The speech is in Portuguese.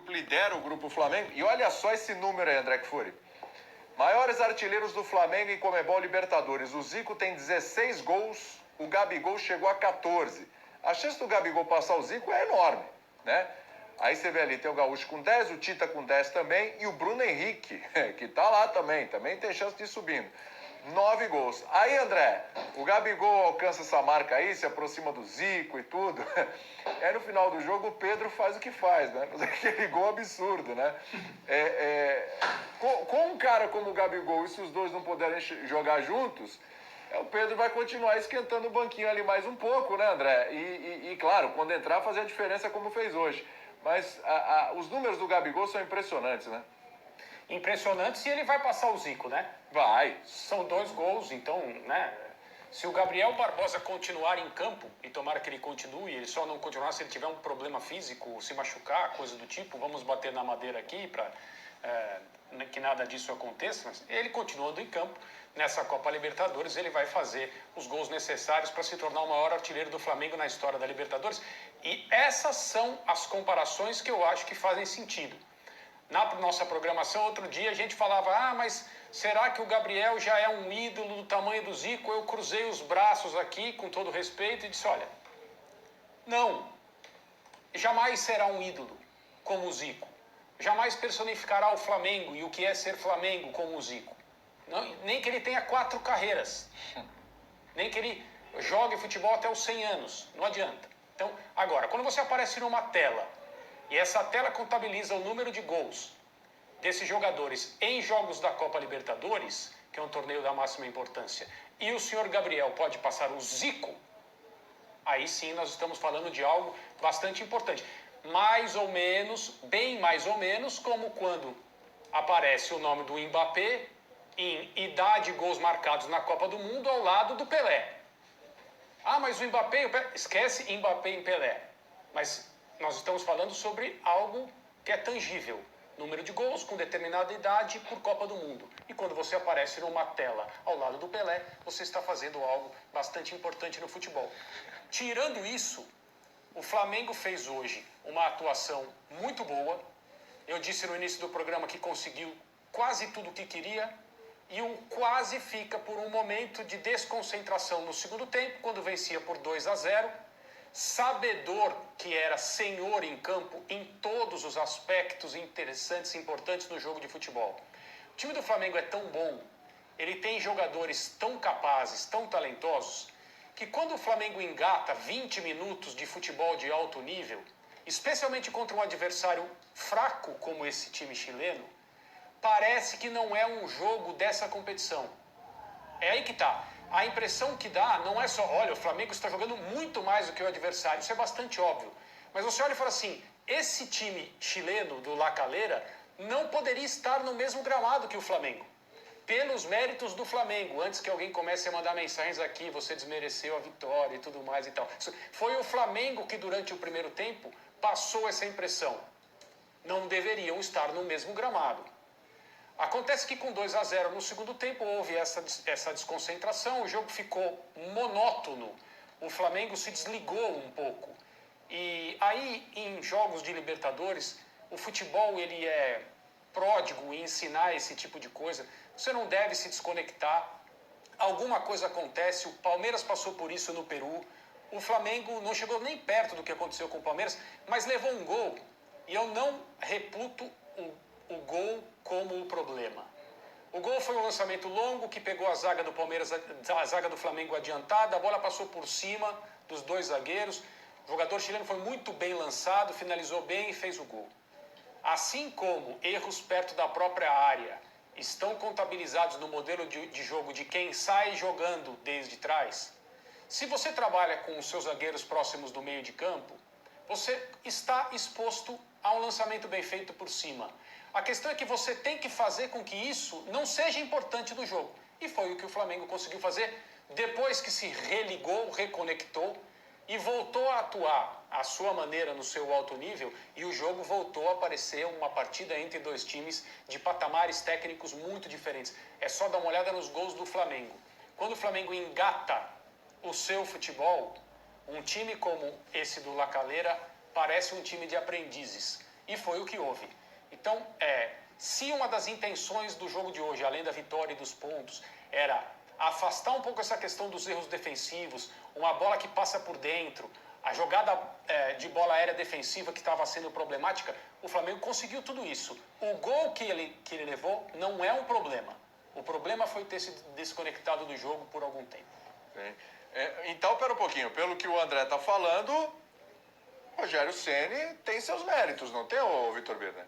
grupo, lidera o grupo Flamengo. E olha só esse número aí, André Kfouri. Maiores artilheiros do Flamengo em Conmebol Libertadores. O Zico tem 16 gols, o Gabigol chegou a 14. A chance do Gabigol passar o Zico é enorme, né? Aí você vê ali, tem o Gaúcho com 10, o Tita com 10 também, e o Bruno Henrique, que tá lá também tem chance de ir subindo. 9 gols. Aí, André, o Gabigol alcança essa marca aí, se aproxima do Zico e tudo. Aí no final do jogo o Pedro faz o que faz, né? Aquele gol absurdo, né? Com um cara como o Gabigol, e se os dois não puderem jogar juntos, o Pedro vai continuar esquentando o banquinho ali mais um pouco, né, André? E claro, quando entrar, fazer a diferença como fez hoje. Mas os números do Gabigol são impressionantes, né? Impressionante se ele vai passar o Zico, né? Vai. São 2 gols, então, né? Se o Gabriel Barbosa continuar em campo, e tomara que ele continue, ele só não continuar se ele tiver um problema físico, se machucar, coisa do tipo, vamos bater na madeira aqui para que nada disso aconteça, mas ele continuando em campo, nessa Copa Libertadores, ele vai fazer os gols necessários para se tornar o maior artilheiro do Flamengo na história da Libertadores. E essas são as comparações que eu acho que fazem sentido. Na nossa programação, outro dia, a gente falava, mas será que o Gabriel já é um ídolo do tamanho do Zico? Eu cruzei os braços aqui, com todo respeito, e disse, olha, não, jamais será um ídolo como o Zico. Jamais personificará o Flamengo e o que é ser Flamengo como o Zico. Não, nem que ele tenha 4 carreiras, nem que ele jogue futebol até os 100 anos, não adianta. Então, agora, quando você aparece numa tela, e essa tela contabiliza o número de gols desses jogadores em jogos da Copa Libertadores, que é um torneio da máxima importância, e o senhor Gabriel pode passar o Zico, aí sim nós estamos falando de algo bastante importante. Mais ou menos, bem mais ou menos, como quando aparece o nome do Mbappé em idade e gols marcados na Copa do Mundo ao lado do Pelé. Mas o Mbappé, esquece Mbappé em Pelé. Mas nós estamos falando sobre algo que é tangível. Número de gols com determinada idade por Copa do Mundo. E quando você aparece numa tela ao lado do Pelé, você está fazendo algo bastante importante no futebol. Tirando isso, o Flamengo fez hoje uma atuação muito boa. Eu disse no início do programa que conseguiu quase tudo o que queria. E o quase fica por um momento de desconcentração no segundo tempo, quando vencia por 2-0. Sabedor que era senhor em campo em todos os aspectos interessantes e importantes do jogo de futebol. O time do Flamengo é tão bom, ele tem jogadores tão capazes, tão talentosos, que quando o Flamengo engata 20 minutos de futebol de alto nível, especialmente contra um adversário fraco como esse time chileno, parece que não é um jogo dessa competição. É aí que está. A impressão que dá não é só, olha, o Flamengo está jogando muito mais do que o adversário, isso é bastante óbvio. Mas você olha e fala assim, esse time chileno do La Calera não poderia estar no mesmo gramado que o Flamengo. Pelos méritos do Flamengo, antes que alguém comece a mandar mensagens aqui, você desmereceu a vitória e tudo mais e tal. Foi o Flamengo que durante o primeiro tempo passou essa impressão. Não deveriam estar no mesmo gramado. Acontece que com 2-0 no segundo tempo houve essa desconcentração, o jogo ficou monótono, o Flamengo se desligou um pouco. E aí, em jogos de Libertadores, o futebol ele é pródigo em ensinar esse tipo de coisa. Você não deve se desconectar, alguma coisa acontece, o Palmeiras passou por isso no Peru, o Flamengo não chegou nem perto do que aconteceu com o Palmeiras, mas levou um gol, e eu não reputo o gol como o problema. O gol foi um lançamento longo que pegou a zaga do Palmeiras, a zaga do Flamengo adiantada, a bola passou por cima dos 2 zagueiros, o jogador chileno foi muito bem lançado, finalizou bem e fez o gol. Assim como erros perto da própria área estão contabilizados no modelo de jogo de quem sai jogando desde trás, se você trabalha com os seus zagueiros próximos do meio de campo, você está exposto a um lançamento bem feito por cima. A questão é que você tem que fazer com que isso não seja importante no jogo. E foi o que o Flamengo conseguiu fazer depois que se religou, reconectou e voltou a atuar à sua maneira no seu alto nível, e o jogo voltou a aparecer uma partida entre 2 times de patamares técnicos muito diferentes. É só dar uma olhada nos gols do Flamengo. Quando o Flamengo engata o seu futebol, um time como esse do La Calera parece um time de aprendizes. E foi o que houve. Então, se uma das intenções do jogo de hoje, além da vitória e dos pontos, era afastar um pouco essa questão dos erros defensivos, uma bola que passa por dentro, a jogada de bola aérea defensiva que estava sendo problemática, o Flamengo conseguiu tudo isso. O gol que ele levou não é um problema. O problema foi ter se desconectado do jogo por algum tempo. Então, pera um pouquinho. Pelo que o André está falando, Rogério Ceni tem seus méritos, não tem, ô Vitor Birner?